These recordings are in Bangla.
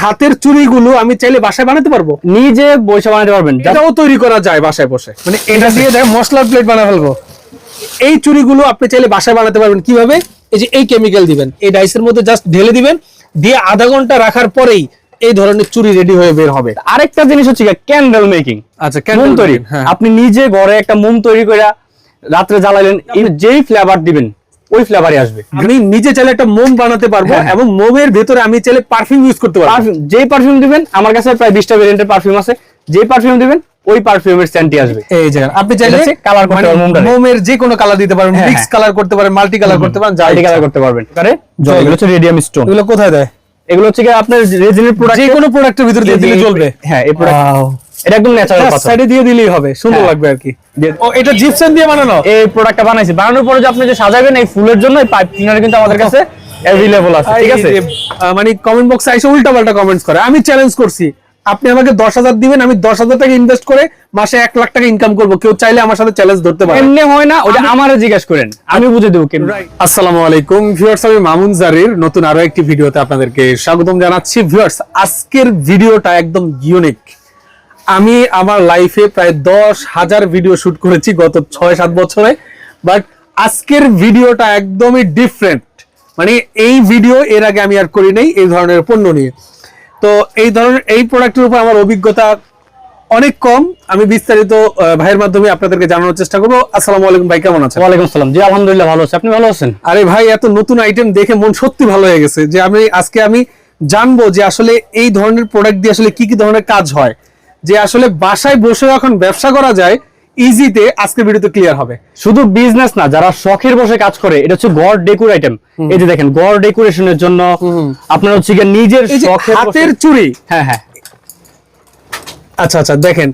হাতের চুড়িগুলো আমি চাইলে বাসায় বানাতে পারবো, নিজে বসে বানাতে পারবেন, এটাও তৈরি করা যায় বাসায় বসে। মানে এটা দিয়ে দেখ মশলার প্লেট বানা ফেলবো। এই চুড়িগুলো আপনি চাইলে বাসায় বানাতে পারবেন কিভাবে? এই যে এই কেমিক্যাল দিবেন, এই ডাইসের মধ্যে জাস্ট ঢেলে দিবেন, দিয়ে আধা ঘন্টা রাখার পরেই এই ধরনের চুড়ি রেডি হয়ে বের হবে। আরেকটা জিনিস হচ্ছে ক্যান্ডেল মেকিং। আচ্ছা, মোম তৈরি। আপনি নিজে ঘরে একটা মোম তৈরি করে রাত্রে জ্বালালেন, যেই ফ্লেভার দিবেন ওই ফ্লেভারই আসবে। আমি নিজে চাইলে একটা মোম বানাতে পারবো, এবং মোমের ভেতরে আমি চাইলে পারফিউম ইউজ করতে পারবো। যেই পারফিউম দিবেন, আমার কাছে প্রায় 20টা ভেরিয়েন্টের পারফিউম আছে, যেই পারফিউম দিবেন ওই পারফিউমের সেন্টই আসবে। এই যে আপনি চাইলে কালার করতে পারবেন, মোমের যে কোনো কালার দিতে পারবেন, মিক্স কালার করতে পারেন, মাল্টি কালার করতে পারেন, মাল্টি কালার করতে পারবেন। এগুলো হচ্ছে রেডিয়াম স্টোন। এগুলো কোথায় দেয়? এগুলো হচ্ছে আপনার রেজিনের প্রোডাক্ট, যে কোনো প্রোডাক্টের ভিতরে দিয়ে দিলে চলবে। হ্যাঁ, এই প্রোডাক্ট এটা একদম ন্যাচারাল পাথর, সাইডে দিয়ে দিলেই হবে, সুন্দর লাগবে আর কি। ও এটা জিপসাম দিয়ে বানানো? এই প্রোডাক্টটা বানাইছি, বানানোর পরে যে আপনি যে সাজাবেন এই ফুলের জন্য এই পাইপ ক্লিনার কিন্তু আমাদের কাছে अवेलेबल আছে। ঠিক আছে, মানে কমেন্ট বক্সে এসে উল্টাপাল্টা কমেন্টস করে। আমি চ্যালেঞ্জ করছি, আপনি আমাকে 10,000 দিবেন, আমি 10,000 টাকা ইনভেস্ট করে মাসে 1 লাখ টাকা ইনকাম করব। কেউ চাইলে আমার সাথে চ্যালেঞ্জ ধরতে পারে। এমনি হয় না, ওটা আমারে জিজ্ঞাসা করেন, আমি বুঝে দেব। আসসালামু আলাইকুম ভিউয়ার্স, আমি মামুন জারির নতুন আরো একটি ভিডিওতে আপনাদেরকে স্বাগতম জানাচ্ছি। ভিউয়ার্স, আজকের ভিডিওটা একদম ইউনিক। আমি আমার লাইফে প্রায় 10,000 ভিডিও শুট করেছি গত 6-7 বছরে, বাট আজকের ভিডিওটা একদমই ডিফারেন্ট। মানে এই ভিডিও এর আগে আমি আর করি নাই এই ধরনের পণ্য নিয়ে। তো এই ধরনের এই প্রোডাক্টের উপর আমার অভিজ্ঞতা অনেক কম। আমি বিস্তারিত ভাইয়ের মাধ্যমে আপনাদেরকে জানানোর চেষ্টা করবো। আসসালামু আলাইকুম ভাই, কেমন আছেন? ওয়ালাইকুম আসসালাম। জি আলহামদুলিল্লাহ ভালো আছি, আপনি ভালো আছেন? আরে ভাই, এত নতুন আইটেম দেখে মন সত্যি ভালো হয়ে গেছে যে আজকে আমি জানবো যে আসলে এই ধরনের প্রোডাক্ট দিয়ে আসলে কি কি ধরনের কাজ হয়, যে আসলে বাসায় বসে এখন ব্যবসা করা যায় ইজিতে। আজকে ভিডিওতে ক্লিয়ার হবে। শুধু বিজনেস না, যারা শখের বসে কাজ করে, এটা হচ্ছে ঘর ডেকোর আইটেম। এই যে দেখেন, ঘর ডেকোরেশনের জন্য আপনার হচ্ছে নিজের শখের হাতের চুড়ি। হ্যাঁ হ্যাঁ, আচ্ছা আচ্ছা, দেখেন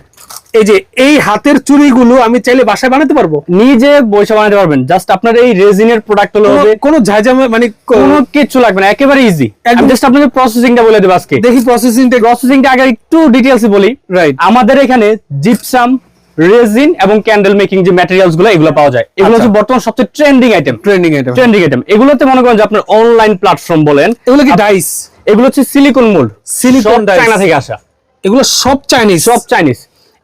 এই যে এই হাতের চুড়িগুলো আমি চাইলে বাসায় বানাতে পারবো, নিজে বসে বানাতে পারবেন। জাস্ট আপনার এই রেজিনের প্রোডাক্ট হলো, কোনো ঝাঁঝামে মানে কোনো কিছু লাগবে না, একেবারে ইজি। আমি জাস্ট আপনাদের প্রসেসিংটা বলে দেব আজকে। দেখি প্রসেসিংটা আগে একটু ডিটেইলসে বলি। রাইট, আমাদের এখানে জিপসাম, রেজিন এবং ক্যান্ডেল মেকিং যে ম্যাটেরিয়ালস গুলো এগুলো পাওয়া যায়। এগুলো হচ্ছে বর্তমান সবচেয়ে ট্রেন্ডিং আইটেম। এগুলোতে মনে করেন যে আপনার অনলাইন প্ল্যাটফর্ম বলেন, এগুলো কি ডাইস? এগুলো হচ্ছে silicone mould, silicone dice, China থেকে আসা। এগুলো সব চাইনিজ।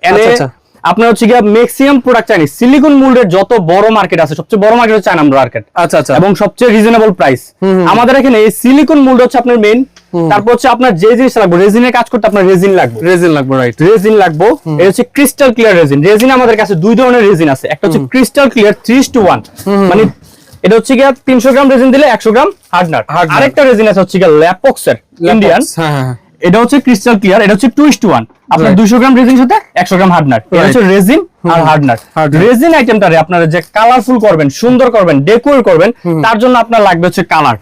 আচ্ছা, আপনার হচ্ছে গিয়ে ম্যাক্সিমাম প্রোডাক্ট চাইনিজ। সিলিকন মোল্ডের যত বড় মার্কেট আছে, সবচেয়ে বড় মার্কেট হচ্ছে চায়না মার্কেট। আচ্ছা আচ্ছা, এবং সবচেয়ে রিজনেবল প্রাইস। আমাদের এখানে এই সিলিকন মোল্ড হচ্ছে আপনার মেইন। তারপর হচ্ছে আপনার যে জিনিস লাগবে, রেজিনের কাজ করতে আপনার রেজিন লাগবে। রাইট, রেজিন লাগবে। এটা হচ্ছে ক্রিস্টাল ক্লিয়ার রেজিন। রেজিন আমাদের কাছে দুই ধরনের রেজিন আছে, একটা হচ্ছে ক্রিস্টাল ক্লিয়ার 3:1, মানে এটা হচ্ছে গিয়ে 300 গ্রাম রেজিন দিলে 100 গ্রাম হার্ডনার। আরেকটা রেজিন আছে হচ্ছে গিয়ে ল্যাপক্সের ইন্ডিয়ান, এটা হচ্ছে ক্রিস্টাল ক্লিয়ার, এটা হচ্ছে 2:1। আপনার 200 গ্রাম রেজিন সাথে 100 গ্রাম হার্ডনার। এটা হচ্ছে রেজিন আর হার্ডনার। রেজিন আইটেমটারে আপনারা যে কালারফুল করবেন, সুন্দর করবেন, ডেকোর করবেন, তার জন্য আপনার লাগবে হচ্ছে কালার।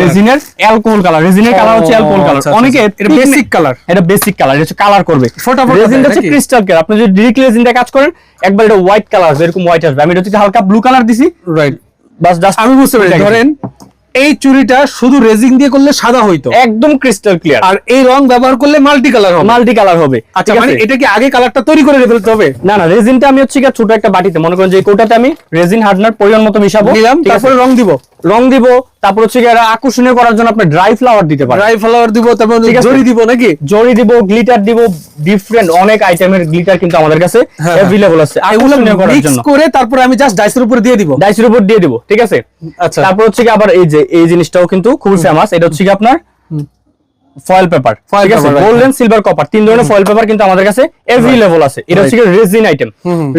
রেজিনের অ্যালকোহল কালার, রেজিনের কালার হচ্ছে অ্যালকোহল কালার। অনেকে এটা বেসিক কালার, এটা বেসিক কালার, এটা হচ্ছে কালার করবে। রেজিনটা হচ্ছে ক্রিস্টাল ক্লিয়ার। আপনি যদি ডিরেক্ট রেজিন দিয়ে কাজ করেন, একবার এটা হোয়াইট কালার আসবে, এরকম হোয়াইট আসবে। আমি এটা হচ্ছে হালকা ব্লু কালার দিছি। রাইট, বাস জাস্ট আমি বুঝতে পেরেছি। ধরেন এই চুড়িটা শুধু রেজিন দিয়ে করলে সাদা হইতো, একদম ক্রিস্টাল ক্লিয়ার, আর এই রং ব্যবহার করলে মাল্টি কালার হবে। আচ্ছা, মানে এটা কি আগে কালারটা তৈরি করে ফেলতে হবে? না না, রেজিনটা আমি হচ্ছে ছোট একটা বাটিতে, মনে করেন যে কোটাতে আমি রেজিন হার্ডনার পরিমাণ মতো মিশাবো, নিলাম, তারপরে রং দিব। তারপর হচ্ছে এরা আকর্ষণীয় করার জন্য আপনি ড্রাই ফ্লাওয়ার দিতে পারেন। তারপর জরি দিব নাকি? জরি দিব, গ্লিটার দিব, ডিফারেন্ট অনেক আইটেমের গ্লিটার কিন্তু আমাদের কাছে अवेलेबल আছে। এগুলো মিক্স করে তারপরে আমি জাস্ট ডাইসের উপর দিয়ে দিব। ঠিক আছে। আচ্ছা, তারপর হচ্ছে আবার এই যে এই জিনিসটাও কিন্তু খুব ফেমাস, এটা হচ্ছে আপনার ফয়েল পেপার, ঠিক আছে, গোল্ডেন, সিলভার, কপার, তিন ধরনের ফয়েল পেপার কিন্তু আমাদের কাছে अवेलेबल আছে। এটা হচ্ছে রেজিন আইটেম।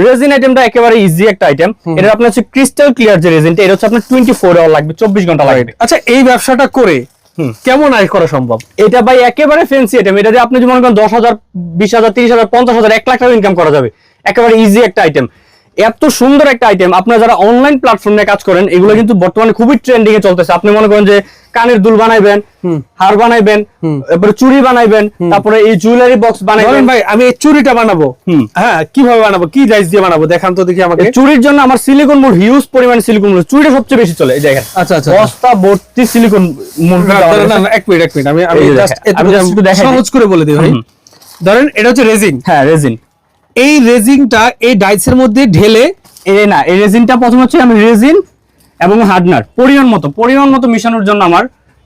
রেজিন আইটেমটা একেবারে ইজি একটা আইটেম। এটা আপনার হচ্ছে ক্রিস্টাল ক্লিয়ার যে রেজিনটা, এটা হচ্ছে আপনার 24 আওয়ার লাগবে, 24 ঘন্টা লাগবে। আচ্ছা, এই ব্যবসাটা করে কেমন আয় করা সম্ভব? এটা ভাই একেবারে ফ্যান্সি আইটেম। এটা দিয়ে আপনি যদি মনে করেন 10,000, 20,000, 30,000, 50,000, 1 লাখ টাকা ইনকাম করা যাবে। একেবারে ইজি একটা আইটেম, এত সুন্দর একটা আইটেম। আপনারা যারা অনলাইন প্ল্যাটফর্মে কাজ করেন, এগুলো কিন্তু বর্তমানে খুবই ট্রেন্ডিং এ চলতেছে। আপনি মনে করেন যে কানের দুল বানাইবেন, হার বানাইবেন, তারপরে চুড়ি বানাইবেন, তারপরে এই জুয়েলারি বক্স বানাইবেন। ভাই, আমি এই চুড়িটা বানাবো, হ্যাঁ, কিভাবে বানাবো, কি ডাইস দিয়ে বানাবো দেখান তো দেখি আমাকে। চুড়ির জন্য আমার সিলিকন মোল্ড, হিউজ পরিমাণ সিলিকন মোল্ড, চুড়িটা সবচেয়ে বেশি চলে। এই দেখেন, আচ্ছা আচ্ছা, বস্তা ভর্তি সিলিকন মোল্ড। এক মিনিট, আমি জাস্ট একটু সহজ করে বলে দিই ভাই। ধরেন এটা হচ্ছে রেজিন। হ্যাঁ, রেজিন। এই রেজিনটা এই ডাইসের মধ্যে ঢেলে, না, এই রেজিনটা প্রথম হচ্ছে আমি রেজিন এবং হার্ডনার পরিমাণ মতো মিশানোর জন্য আমার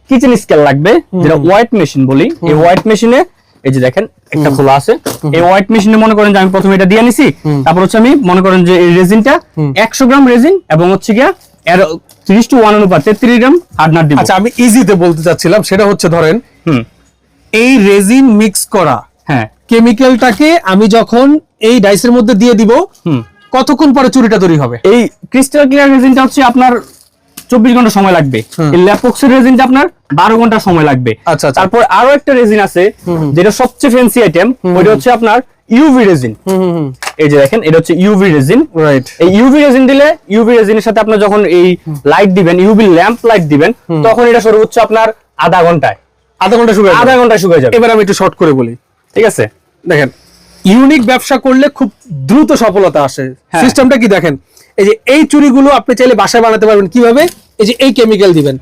কিচেন স্কেল লাগবে, যেটা হোয়াইট মেশিন বলি। এই হোয়াইট মেশিনে এই যে দেখেন একটা খোলা আছে। এই হোয়াইট মেশিনে মনে করেন যে আমি প্রথমে এটা দিয়ে নিছি, তারপর হচ্ছে আমি মনে করেন যে এই রেজিনটা 100 গ্রাম রেজিন এবং হচ্ছে গিয়া এর 30:1 অনুপাত 33 গ্রাম হার্ডনার দিব। আচ্ছা, আমি ইজিতে বলতে চাচ্ছিলাম, সেটা হচ্ছে ধরেন এই রেজিন মিক্স করা হ্যাঁ কেমিক্যালটাকে আমি যখন এই ডাইসের মধ্যে দিয়ে দিব, কতক্ষণ পরে চুরিটা তৈরি হবে? এই ক্রিস্টাল ক্লিয়ার রেজিনটা হচ্ছে আপনার 24 ঘন্টা সময় লাগবে। এই ল্যাপক্সের রেজিনটা আপনার 12 ঘন্টা সময় লাগবে। আচ্ছা, আচ্ছা। তারপর আরো একটা রেজিন আছে যেটা সবচেয়ে ফ্যান্সি আইটেম, ওইটা হচ্ছে আপনার ইউভি রেজিন। এই যে দেখেন এটা হচ্ছে ইউভি রেজিন। রাইট। এই ইউভি রেজিন দিলে, ইউভি রেজিনের সাথে আপনি যখন এই লাইট দিবেন, ইউভি ল্যাম্প লাইট দিবেন, তখন এটা সর্বোচ্চ আপনার আধা ঘন্টায় শুকায় যাবে। এবার আমি একটু শর্ট করে বলি, ঠিক আছে? দেখেন, ইউনিক ব্যবসা করলে খুব দ্রুত সফলতা আসে। সিস্টেমটা কি দেখেন, এই যে এই চুড়িগুলো আপনি চাইলে বাসায় বানাতে পারবেন কিভাবে? এই যে এই কেমিক্যাল দিবেন,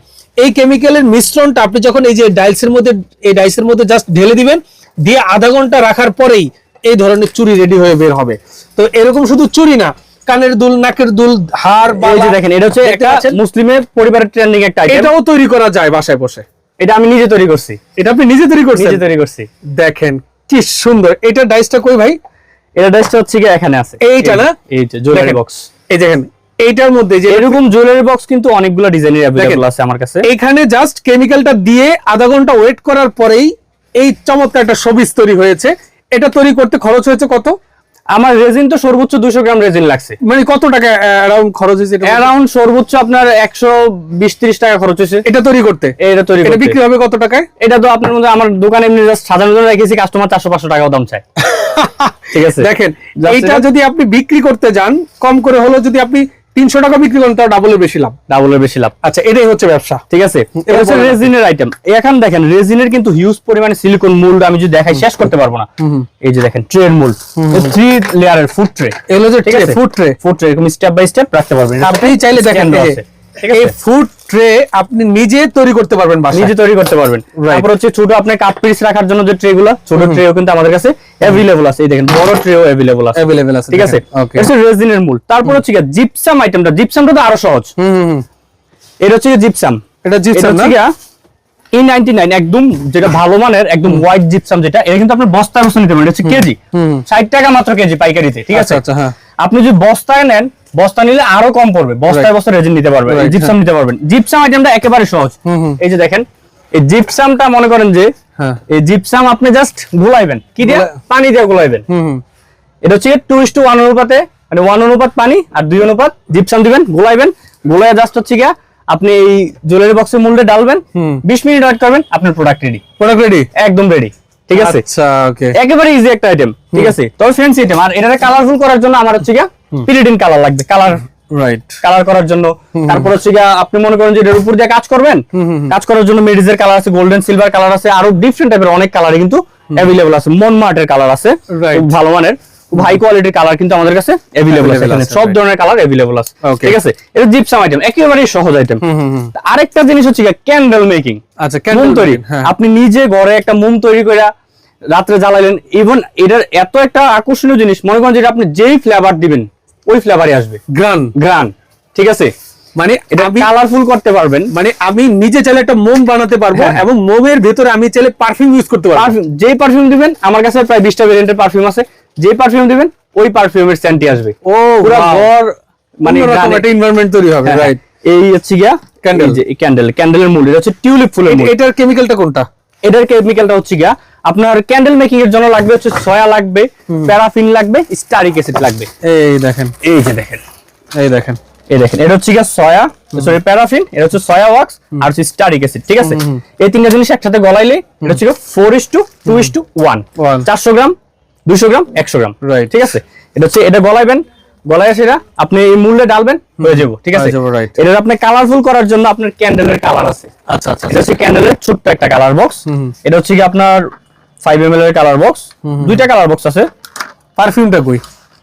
এই কেমিক্যালের মিশ্রণটা আপনি যখন এই যে ডাইসের মধ্যে জাস্ট ঢেলে দিবেন, দিয়ে আধা ঘন্টা রাখার পরেই এই ধরনের চুড়ি রেডি হয়ে বের হবে। তো এরকম শুধু চুড়ি না, কানের দুল, নাকের দুল, হাড়, এই যে দেখেন এটা হচ্ছে একটা মুসলিমের পরিবারের ট্রেন্ডিং একটা আইটেম। এটাও তৈরি করা যায় বাসায় বসে। এটা আমি নিজে তৈরি করছি। এটা আপনি নিজে তৈরি করছি? দেখেন কি সুন্দর। এটা ডাইসটা কই ভাই? এটা ডাইসটা হচ্ছে কি এখানে আছে, এইটা না? এই যে জুয়েলারি বক্স। এই দেখেন, এইটার মধ্যে যে এরকম জুয়েলারি বক্স কিন্তু অনেকগুলো ডিজাইনের अवेलेबल আছে আমার কাছে। এখানে জাস্ট কেমিক্যালটা দিয়ে আধা ঘন্টা ওয়েট করার পরেই এই চমৎকার একটা শোপিস তৈরি হয়েছে। এটা তৈরি করতে খরচ হয়েছে কত? আমার রেজিন তো সর্বোচ্চ 200 গ্রাম রেজিন লাগছে। মানে কত টাকা অ্যারাউন্ড খরচ হয়েছে? অ্যারাউন্ড সর্বোচ্চ আপনার 120-30 টাকা খরচ হয়েছে এটা তৈরি করতে। এটা বিক্রি হবে কত টাকায়? এটা তো আপনার মধ্যে আমার দোকানে এমনি জাস্ট সাধারণ জন্য রেখেছি, কাস্টমার 400-500 টাকাও দাম চায়। ঠিক আছে, দেখেন, এটা যদি আপনি বিক্রি করতে যান, কম করে হলো যদি আপনি 300 টাকা বিক্রি করেন, তাও ডাবলের বেশি লাভ। আচ্ছা, এটাই হচ্ছে ব্যবসা। ঠিক আছে, এটা হচ্ছে রেজিনের আইটেম। এখন দেখেন রেজিনের কিন্তু হিউজ পরিমাণে সিলিকন মোল্ড, আমি যদি দেখাই শেষ করতে পারবো না। এই যে দেখেন ট্রের মোল্ড, 3 লেয়ারের ফুড ট্রে। এগুলো যে ফুড ট্রে এরকম স্টেপ বাই স্টেপ রাখতে পারবেন। আপনি চাইলে দেখেন এই ফুড ট্রে আপনি নিজে তৈরি করতে পারবেন বাসায়, নিজে তৈরি করতে পারবেন। তারপর হচ্ছে ছোট আপনি কাপ পিস রাখার জন্য যে ট্রেগুলো, ছোট ট্রেও কিন্তু আমাদের কাছে अवेलेबल আছে। এই দেখেন বড় ট্রেও अवेलेबल আছে। ঠিক আছে, এটা রেজিনের মূল। তারপর হচ্ছে জিপসাম আইটেমটা। জিপসামটা তো আরো সহজ। এটা হচ্ছে জিপসাম। এটা জিপসাম না? E99 একদম যেটা ভালো মানের, একদম হোয়াইট জিপসাম, যেটা এটা কিন্তু আপনি বস্তায় বস্তা নিতে পারেন। এটা হচ্ছে কেজি 60 টাকা মাত্র কেজি পাইকারিতে। ঠিক আছে, আচ্ছা, হ্যাঁ। আপনি যদি বস্তায় নেন, বস্তা নিলে আরো কম পড়বে। বস্তায় রেজিন নিতে পারবেন, জিপসাম নিতে পারবেন। জিপসাম আইটেমটা একেবারে সহজ। এই যে দেখেন, এই জিপসামটা মনে করেন যে এই জিপসাম আপনি জাস্ট গুলাইবেন, কি দিয়ে? পানি দিয়ে গুলাইবেন। এটা হচ্ছে 2:1 অনুপাতে, মানে 1 অনুপাত পানি আর 2 অনুপাত জিপসাম দিবেন, গুলাইবেন। গুলাইয়া জাস্ট হচ্ছে গিয়া আপনি এই জুয়েলারি বক্সের মূল্যে ডালবেন, 20 মিনিট ওয়েট করবেন, আপনার প্রোডাক্ট রেডি, একদম রেডি। ঠিক আছে, আচ্ছা, ওকে, একেবারে ইজি একটা আইটেম। ঠিক আছে, তবে ফ্যান্সি আইটেম। আর এটাকে কালারফুল করার জন্য আমার হচ্ছে গিয়া পিরিডিন কালার লাগবে, কালার করার জন্য। তারপর হচ্ছে গিয়া আপনি মনে করেন যে এর উপর দিয়ে কাজ করবেন, কাজ করার জন্য মেডিজের কালার আছে, গোল্ডেন সিলভার কালার আছে, আরো ডিফারেন্ট টাইপের অনেক কালারই কিন্তু अवेलेबल আছে। মনমার্টের কালার আছে, খুব ভালো মানের, খুব হাই কোয়ালিটির কালার কিন্তু আমাদের কাছে अवेलेबल আছে। এখানে সব ধরনের কালার अवेलेबल আছে। ঠিক আছে, এটা জিপসাম আইটেম, একেবারে সহজ আইটেম। আরেকটা জিনিস হচ্ছে ক্যান্ডেল মেকিং। আচ্ছা, মোম তৈরি। আপনি নিজে ঘরে একটা মোম তৈরি করে রাত্রে জ্বালাইলেন, ইভেন এটার এত একটা আকর্ষণীয় জিনিস, মনে করেন যে আপনি যেই ফ্লেভার দিবেন ওই ফ্লেভারই আসবে, গ্রান। ঠিক আছে, মানে এটা কালারফুল করতে পারবেন। মানে আমি নিজে চাইলে একটা মোম বানাতে পারবো, এবং মোমের ভেতরে আমি চাইলে পারফিউম ইউজ করতে পারবো। যেই পারফিউম দিবেন, আমার কাছে প্রায় 20টা ভেরিয়েন্টের পারফিউম আছে, যেই পারফিউম দিবেন ওই পারফিউমের সেন্টই আসবে। ও পুরো ঘর মানে একটা এনভায়রনমেন্ট তৈরি হবে। রাইট। এই হচ্ছে গিয়া ক্যান্ডেলের মূল। এটা হচ্ছে টিউলিপ ফুলের মূল। এটার কেমিক্যালটা কোনটা? এটার কেমিক্যালটা হচ্ছে গিয়া আপনার ক্যান্ডেল মেকিং এর জন্য লাগবে হচ্ছে সয়া লাগবে, প্যারাফিন লাগবে, স্টারিক অ্যাসিড লাগবে। এই দেখেন, এটা হচ্ছে গিয়া সয়া, সরি প্যারাফিন, এটা হচ্ছে সয়া ওয়াক্স আর হচ্ছে স্টারিক অ্যাসিড। ঠিক আছে, এই তিনটা জিনিস একসাথে গলাইলে এটা হচ্ছে 4:2:1, 400 গ্রাম, 200 গ্রাম, 100 গ্রাম। ঠিক আছে, এটা হচ্ছে এটা গলাইবেন, গলায় সেটা আপনি এই মূল্যে ডালবেন, হয়ে যাবে। ঠিক আছে, এটা আপনি কালারফুল করার জন্য আপনার ক্যান্ডেলের কালার আছে। আচ্ছা, এটা হচ্ছে ক্যান্ডেলের ছোট্ট একটা কালার বক্স। এটা হচ্ছে কি আপনার 5 ml এর কালার বক্স, দুইটা কালার বক্স আছে। পারফিউমটা কই?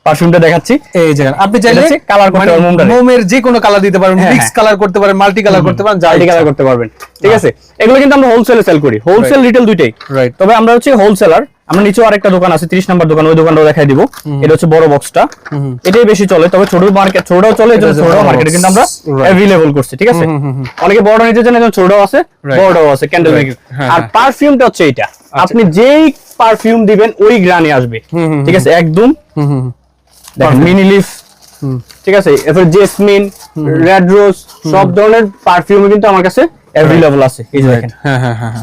পারফিউমটা দেখাচ্ছি। এই যে আপনি চাইলে কালার করতে পারবেন, মোমের যে কোনো কালার দিতে পারবেন, মিক্স কালার করতে পারেন, মাল্টি কালার করতে পারেন, মাল্টি কালার করতে পারবেন। ঠিক আছে, এগুলো কিন্তু আমরা হোলসেলে সেল করি, হোলসেল রিটেল দুইটাই। তবে আমরা হচ্ছে হোলসেলার, আমরা নিচেও আরেকটা দোকান আছে 30 নাম্বার দোকান, ওই দোকানটাও দেখাই দিব। এটা হচ্ছে বড় বক্সটা, এটাই বেশি চলে, তবে ছোটটাও চলে, এটা ছোটটাও মার্কেটে কিন্তু আমরা अवेलेबल করছি, ঠিক আছে। অনেকে বড় নিতে চান, এজন্য ছোটটাও আছে, বড়টাও আছে, ক্যান্ডেল মেকিং। আর পারফিউমটা হচ্ছে এটা, আপনি যেই পারফিউম দিবেন ওই গ্রানে আসবে, ঠিক আছে, একদম। দেখেন মিনি লিফ, ঠিক আছে, এরপর জেসমিন, রেড রোজ, সব ধরনের পারফিউম কিন্তু আমার কাছে अवेलेबल আছে। এই যে দেখেন, হ্যাঁ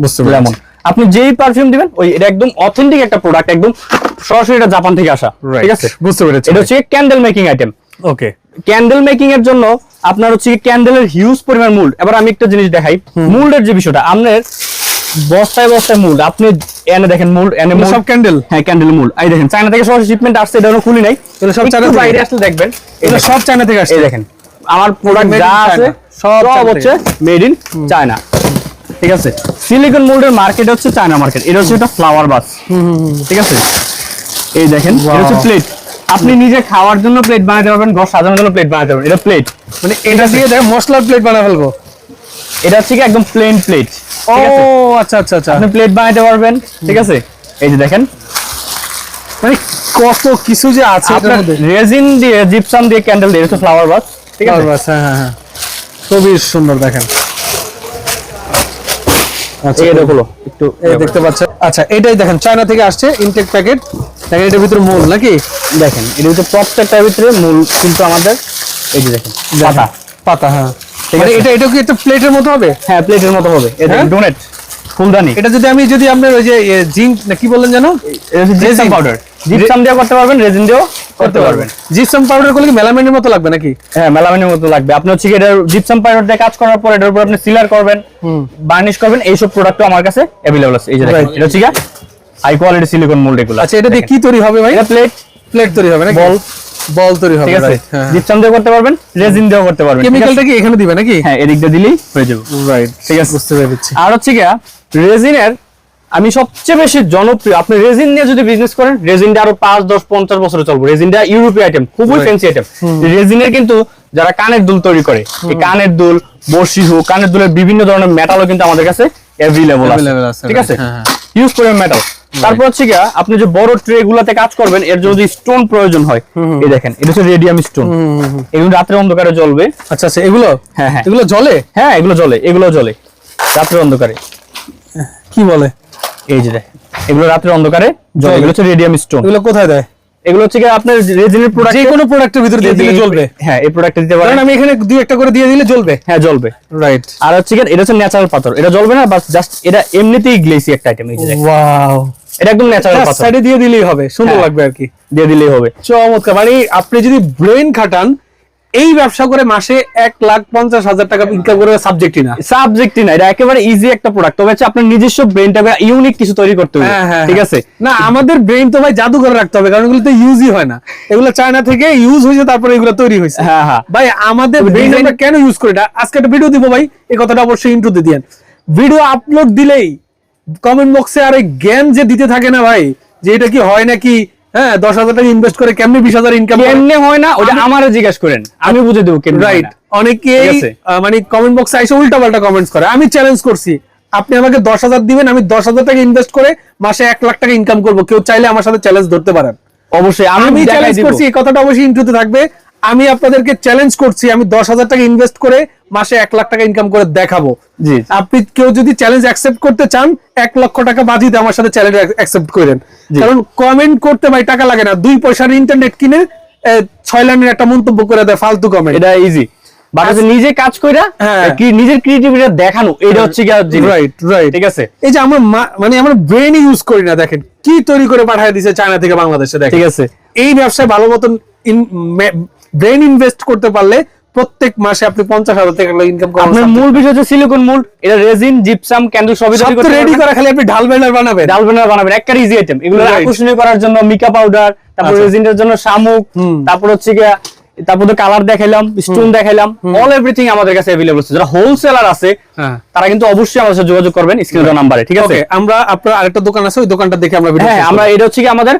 বুঝতে পারলাম। লেমন, আপনি যেই পারফিউম দিবেন ওই, এটা একদম অথেন্টিক একটা প্রোডাক্ট, একদম সরাসরি এটা জাপান থেকে আসা, ঠিক আছে, বুঝতে পেরেছি। এটা হচ্ছে ক্যান্ডেল মেকিং আইটেম। ওকে, ক্যান্ডেল মেকিং এর জন্য আপনার হচ্ছে ক্যান্ডেলের হিউজ পরিমাণ মোল্ড। এবার আমি একটা জিনিস দেখাই, মোল্ডের যে বিষয়টা, আপনার বস্তায় বস্তায় মোল্ড, আপনি এনে দেখেন মোল্ড, এনে মোল্ড সব ক্যান্ডেল, হ্যাঁ ক্যান্ডেল মোল্ড। এই দেখেন চায়না থেকে সরাসরি শিপমেন্ট আসছে, এটা এখনো খুলি নাই, এগুলো সব চায়না থেকে বাইরে আসলে দেখবেন, এগুলো সব চায়না থেকে আসছে। এই দেখেন আমার প্রোডাক্ট যা আছে সব হচ্ছে মেড ইন চায়না, ঠিক আছে। সিলিকন মোল্ডের মার্কেট হচ্ছে চায়না মার্কেট। এটা হচ্ছে একটা ফ্লাওয়ার বাস, ঠিক আছে। এই দেখেন, এটা হচ্ছে প্লেট, আপনি নিজে খাওয়ার জন্য প্লেট বানাতে পারবেন, ঘর সাজানোর জন্য প্লেট বানাতে পারবেন। এটা প্লেট, মানে এটা দিয়ে দেখ মশলার প্লেট বানায় ফেলবো। এটা হচ্ছে কি একদম প্লেন প্লেট, ও আচ্ছা আচ্ছা আচ্ছা, আপনি প্লেট বানাতে পারবেন, ঠিক আছে। এই যে দেখেন, মানে কত কিছু যে আছে এটার আপনার মধ্যে। রেজিন দিয়ে, জিপসাম দিয়ে, ক্যান্ডেল দিয়ে, এটা হচ্ছে ফ্লাওয়ার বাস, ঠিক আছে। হ্যাঁ, খুবই সুন্দর দেখেন। আচ্ছা, এই দেখো একটু এই দেখতে পাচ্ছেন। আচ্ছা, এটাই দেখেন চায়না থেকে আসছে, ইনটেক প্যাকেট। দেখেন এটার ভিতরে মোল নাকি, দেখেন এটা হচ্ছে প্রত্যেকটার ভিতরে মূল কিন্তু আমাদের, এই যে দেখেন পাতা পাতা, হ্যাঁ। ঠিক মানে আছে। এটা কি একটা প্লেটের মতো হবে? হ্যাঁ প্লেটের মতো হবে, এই দেখেন ডোনেট ফুলদানি। এটা যদি আপনার ওই যে জিঙ্ক না কি বললেন জানো, জিপসাম পাউডার, জিপসাম দিয়ে করতে পারবেন, রেজিন দিয়েও করতে পারবেন। জিপসাম পাউডার করলে কি মেলামাইনের মতো লাগবে নাকি? হ্যাঁ মেলামাইনের মতো লাগবে। আপনি হচ্ছে এটা জিপসাম পাউডার দিয়ে কাজ করার পর এটার উপর আপনি সিলার করবেন, বার্নিশ করবেন, এইসব প্রোডাক্টও আমার কাছে अवेलेबल আছে। এই যে দেখেন, এটা হচ্ছে হাই কোয়ালিটি সিলিকন মোল্ড এগুলো। আচ্ছা, এটা দিয়ে কি তৈরি হবে ভাই? এটা প্লেট তৈরি হবে নাকি? বল তৈরি হবে, ঠিক আছে। জিপসাম দিয়ে করতে পারবেন, রেজিন দিয়েও করতে পারবেন। কেমিক্যালটা কি এখানে দিবে নাকি? হ্যাঁ এদিক দিয়ে দিলেই হয়ে যাবে, রাইট, ঠিক আছে, বুঝতে পেরেছি। আর হচ্ছে রেজিনের আমি সবচেয়ে বেশি জনপ্রিয়, আপনি রেজিন নিয়ে যদি বিজনেস করেন, রেজিনটা আরো 5, 10, 50 বছর চলবে। রেজিনটা ইউরোপীয় আইটেম, খুবই ফ্যান্সি আইটেম। রেজিনের কিন্তু যারা কানের দুল তৈরি করে, এই কানের দুল, বর্ষি হোক, কানের দুলের বিভিন্ন ধরনের মেটালও কিন্তু আমাদের কাছে अवेलेबल আছে, ঠিক আছে, ইউজ করে মেটাল। তারপর হচ্ছে আপনি যে বড় ট্রে গুলাতে কাজ করবেন, এর জন্য যদি স্টোন প্রয়োজন হয়, এই দেখেন এটা হচ্ছে রেডিয়াম স্টোন, এগুলো রাতের অন্ধকারে জ্বলবে। আচ্ছা আচ্ছা, এগুলো হ্যাঁ এগুলো জ্বলে? হ্যাঁ এগুলো জ্বলে রাতের অন্ধকারে। কি বলে? এই যে দেখেন, এগুলো রাতের অন্ধকারে জ্বলে, এগুলো হচ্ছে রেডিয়াম স্টোন। এগুলো কোথায় দেয়? এগুলো হচ্ছে আপনার রেজিনের প্রোডাক্ট, যে কোনো প্রোডাক্টের ভিতরে দিয়ে দিলে জ্বলবে? হ্যাঁ এই প্রোডাক্টটা দিতে পারেন, আমি এখানে দুই একটা করে দিয়ে দিলে জ্বলবে? হ্যাঁ জ্বলবে, রাইট। আর হচ্ছে এটা হচ্ছে ন্যাচারাল পাথর, এটা জ্বলবে না, বাস জাস্ট এটা এমনিতেই গ্লেসি একটা আইটেম। এই যে দেখেন, ওয়াও, এটা একদম ন্যাচারাল পাথর, সাইডে দিয়ে দিলেই হবে, সুন্দর লাগবে আর কি, দিয়ে দিলেই হবে। চমৎকার। মানে আপনি যদি ব্রেন খাটান, এই ব্যবসা করে মাসে 1,50,000 টাকা ইনকাম করে সাবজেক্টই না, এটা একেবারে ইজি একটা প্রোডাক্ট। তবে হচ্ছে আপনার নিজস্ব ব্রেনটা ইউনিক কিছু তৈরি করতে হবে, ঠিক আছে। না, আমাদের ব্রেন তো ভাই জাদু করে রাখতে হবে, কারণ এগুলো তো ইউজই হয় না, এগুলো চায়না থেকে ইউজ হয়েছে, তারপরে এগুলো তৈরি হয়েছে। হ্যাঁ ভাই আমাদের ব্রেন আমরা কেন ইউজ করি না? আজকে একটা ভিডিও দিব ভাই, এই কথাটা অবশ্যই ইন্ট্রোতে দিয়েন। ভিডিও আপলোড দিলেই কমেন্ট বক্সে আরে জ্ঞান যে দিতে থাকে না ভাই, যে এটা কি হয় নাকি, হ্যাঁ 10,000 টাকা ইনভেস্ট করে কেমনে 20,000 ইনকাম, কেমনে হয় না ওটা আমারে জিজ্ঞেস করেন, আমি বুঝে দেবো কেমনে। রাইট, অনেকেই মানে কমেন্ট বক্সে এসে উল্টাপাল্টা কমেন্টস করে। আমি চ্যালেঞ্জ করছি, আপনি আমাকে 10,000 দিবেন, আমি 10,000 টাকা ইনভেস্ট করে মাসে 1,00,000 টাকা ইনকাম করবো। কেউ চাইলে আমার সাথে চ্যালেঞ্জ ধরতে পারেন। অবশ্যই আমি চ্যালেঞ্জ করছি, এই কথাটা অবশ্যই ইন্ট্রোতে থাকবে। আমি আপনাদেরকে চ্যালেঞ্জ করছি, আমি 10,000 টাকা ইনভেস্ট করে মাসে 1,00,000 টাকা ইনকাম করে দেখাবো। আপনি কেউ যদি চ্যালেঞ্জ অ্যাকসেপ্ট করতে চান, 1,00,000 টাকা বাজিতে আমার সাথে চ্যালেঞ্জ অ্যাকসেপ্ট করেন। কারণ কমেন্ট করতে ভাই টাকা লাগে না, 2 পয়সার ইন্টারনেট কিনে 6 লাইনের একটা মন্তব্য করে দেয় ফালতু কমেন্ট, এটা ইজি। নিজে কাজ কইরা নিজের ক্রিয়েটিভিটি দেখানো, এটা হচ্ছে রাইট রাইট, ঠিক আছে। এই যে আমরা মানে আমরা ব্রেন ইউজ করি না, দেখেন কি তৈরি করে পাঠিয়ে দিয়েছে চায়না থেকে বাংলাদেশে, দেখেন, ঠিক আছে। এই ব্যবসায় ভালো মতন ব্রেন ইনভেস্ট করতে পারলে প্রত্যেক মাসে আপনি 50,000 টাকা ইনকাম করেন। আপনার মূল বিষয় হচ্ছে সিলিকন মোল্ড, এটা রেজিন, জিপসাম, ক্যান্ডেল সবই রেডি করা, খালি আপনি ঢাল ব্যানার বানাবেন, একটা ইজি আইটেম। এগুলো আকর্ষণীয় করার জন্য মিকা পাউডার, তারপর রেজিনের জন্য শামুক, তারপর হচ্ছে তারপর কালার দেখাইলাম, স্টোন দেখাইলাম, অল এভরিথিং আমাদের কাছে अवेलेबल আছে। যারা হোলসেলার আছে তারা কিন্তু অবশ্যই আমাদের সাথে যোগাযোগ করবেন স্ক্রিনে দেওয়া নম্বরে, ঠিক আছে। আমরা আপনার আরেকটা দোকান আছে, ওই দোকানটা দেখে আমরা ভিডিও, হ্যাঁ আমরা এটা হচ্ছে আমাদের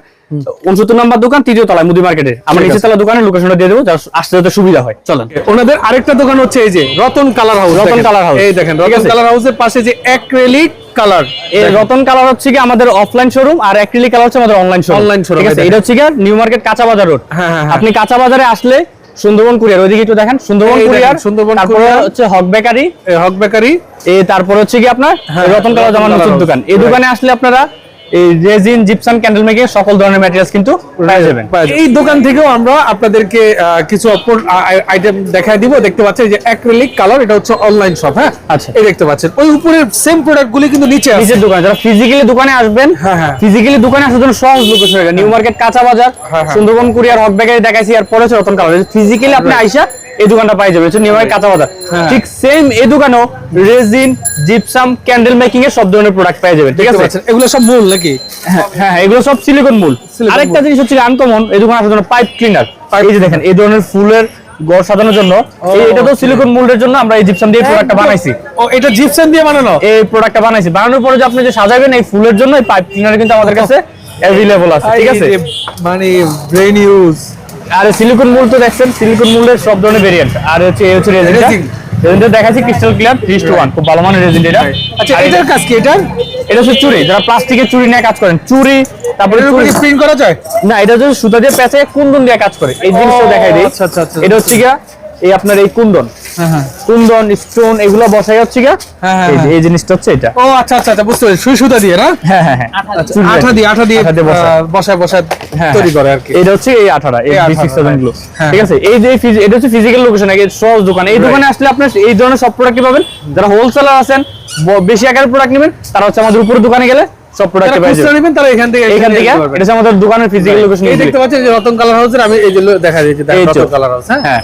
69 নম্বর দোকান, 3য় তলায় মুদি মার্কেটের। আমরা নিচে তলা দোকানের লোকেশনটা দিয়ে দেবো, আসতে যাতে সুবিধা হয়। চলেন, ওনাদের আরেকটা দোকান হচ্ছে এই যে Ratan colour house. Ratan colour house, এই দেখেন রতন কালার হাউসের পাশে যে অ্যাক্রিলিক কালার, এই রতন কালার হচ্ছে কি আমাদের অফলাইন শোরুম, আর অ্যাক্রিলিক কালার হচ্ছে আমাদের অনলাইন শোরুম। Online showroom, ঠিক আছে, এটা এটা হচ্ছে কি নিউ মার্কেট কাঁচা বাজার রোড। হ্যাঁ, হ্যাঁ, আপনি কাঁচা বাজারে আসলে সুন্দরবন কুরিয়ার, ওইদিকে একটু দেখেন, সুন্দরবন এই দেখেন, কুরিয়ার, সুন্দরবন তারপরে courier। হচ্ছে হক বেকারি, হক বেকারি, তারপর হচ্ছে কি আপনার হ্যাঁ, রতন কালার জামার রতন নতুন কালার দোকান। এই right। দোকানে আসলে আপনারা এই রেজিন, জিপসাম, ক্যান্ডেল মেকিং সকল ধরনের ম্যাটেরিয়ালস কিন্তু পেয়ে যাবেন। এই দোকান থেকেও আমরা আপনাদেরকে কিছু আইটেম দেখায় দিব। দেখতে পাচ্ছেন এই যে অ্যাক্রিলিক কালার, এটা হচ্ছে অনলাইন শপ। হ্যাঁ, আচ্ছা। এই দেখতে পাচ্ছেন ওই উপরের সেম প্রোডাক্ট গুলি কিন্তু নিচে আছে। নিজের দোকান, যারা ফিজিক্যালি দোকানে আসবেন, হ্যাঁ, হ্যাঁ। ফিজিক্যালি দোকানে আসার জন্য সহজ লোকেশন হয়ে নিউ মার্কেট কাঁচা বাজার, হ্যাঁ, হ্যাঁ। সুন্দরবন কুরিয়ার, হক বেকারি দেখাইছি, আর পরে হচ্ছে রতন কালার। ফিজিক্যালি আপনি আইসা এই দোকানটা পাই যাবেন, হচ্ছে নিউ মার্কেট কাঁচা বাজার। হ্যাঁ। ঠিক সেম এই দোকানেও রেজিন, জিপসাম, ক্যান্ডেল মেকিং এর সব ধরনের প্রোডাক্ট পেয়ে যাবেন। ঠিক দেখতে আছে, পাচ্ছেন এগুলো সব মূল নাকি? হ্যাঁ হ্যাঁ, এগুলো সব সিলিকন মূল। Silicone আরেকটা জিনিস হচ্ছে আনকমন, এই দোকানে আসার জন্য পাইপ ক্লিনার। এই যে দেখেন, এই ধরনের ফুলের ঘর সাজানোর জন্য এটা তো সিলিকন মোল্ডের জন্য আমরা এই জিপসাম দিয়ে প্রোডাক্টটা বানাইছি। ও, এটা জিপসাম দিয়ে বানানো? এই প্রোডাক্টটা বানাইছি, বানানোর পরে যে আপনি যে সাজাবেন এই ফুলের জন্য এই পাইপ ক্লিনার কিন্তু আমাদের কাছে অ্যাভেলেবল আছে। ঠিক আছে, এই যে মানে ব্রেন ইউজ। আর সিলিকন মোল্ড তো দেখছেন, সিলিকন মোল্ডের সব ধরনের ভেরিয়েন্ট। আর হচ্ছে এই হচ্ছে রেজিনটা, Resin। রেজিনটা দেখাচ্ছি ক্রিস্টাল ক্লিয়ার 3:1, খুব ভালো মানের রেজিন এটা। আচ্ছা, আর এটার কাজ কি? এটা হচ্ছে চুড়ি, যারা প্লাস্টিকের চুড়ি নিয়ে কাজ করেন, চুড়ি, তারপরে এটার উপরে চুড়ি- প্রিন্ট করা যায়? না, এটা হচ্ছে সুতা দিয়ে পেঁচে কুন্দন দিয়ে কাজ করে। এই জিনিসটা দেখাই দিই। আচ্ছা, আচ্ছা, আচ্ছা। এটা হচ্ছে গিয়া এই আপনার এই কুন্দন, হ্যাঁ, হ্যাঁ। কুন্দন, স্টোন, এগুলো বসাই হচ্ছে গিয়া হ্যাঁ, হ্যাঁ, এই যে হ্যাঁ। এই জিনিসটা হচ্ছে এটা। ও আচ্ছা আচ্ছা আচ্ছা, বুঝতে পারছি, সুই সুতা দিয়ে না? হ্যাঁ হ্যাঁ হ্যাঁ, চুড়ি আঠা দিয়ে বসায়। বসায় বসায় হ্যাঁ, তৈরি হ্যাঁ। করে আর কি। এটা হচ্ছে এই আঠাটা, এই এই আঠাটা, B67 গুলো। হ্যাঁ। ঠিক আছে, এই যে এটা হচ্ছে ফিজিক্যাল লোকেশন, এই সহজ দোকান। এই দোকানে আসলে আপনি এই ধরনের সব প্রোডাক্ট পাবেন। যারা হোলসেলার আছেন, বেশি আকারের প্রোডাক্ট নেবেন, তারা হচ্ছে আমাদের উপরে দোকানে গেলে সব প্রোডাক্ট যারা পেয়ে খুচরা যাবেন। নেবেন তারা এখান থেকে এখান থেকে নিতে পারবেন। এটা হচ্ছে আমাদের দোকানের ফিজিক্যাল লোকেশন। এই দেখতে পাচ্ছেন যে রতন কালার হাউসের, আমি এই যে দেখা দিয়েছি এই তো। Ratan colour house. হ্যাঁ, হ্যাঁ,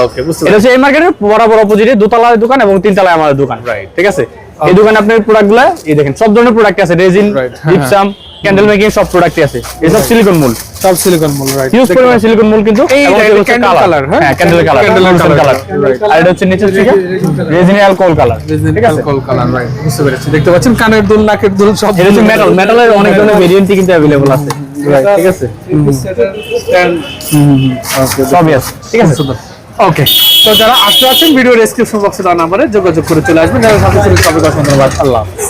ওকে, বুঝতে এটা পারছি। হচ্ছে এই মার্কেটের বরাবর অপোজিটে দোতলায় দোকান এবং তিনতলায় আমাদের দোকান। ঠিক আছে, এই দোকানে আপনার প্রোডাক্টগুলো এই দেখেন, সব ধরনের প্রোডাক্ট আছে, রেজিন, Right, হ্যাঁ, জিপসাম, ক্যান্ডেল মেকিং সব প্রোডাক্টই আছে। এসব সিলিকন মূল, সব সিলিকন মোল্ড, রাইট। হিউজ পরিমাণে সিলিকন মূল কিন্তু। এই এবং এটা এটা হচ্ছে candle color, হ্যাঁ? হ্যাঁ, candle colour, Candle candle color, colour. right. আর এটা হচ্ছে নিচের থেকে রেজিন অ্যালকোহল কালার। ঠিক আছে, অ্যালকোহল কালার, রাইট, বুঝতে পেরেছি। দেখতে পাচ্ছেন কানের দুল, নাকের দুল সব। এটা হচ্ছে মেটাল, মেটালের অনেক ধরনের ভেরিয়েন্টই কিন্তু अवेलेबल আছে। ঠিক আছে, সবই আছে। ঠিক আছে, ওকে, তো যারা আসতে আছেন ভিডিও ডেসক্রিপশন বক্সে দেওয়া নাম্বারে যোগাযোগ করে চলে আসবেন। যারা সাথে ছিলেন সবাইকে অসংখ্য ধন্যবাদ। আল্লাহ হাফেজ।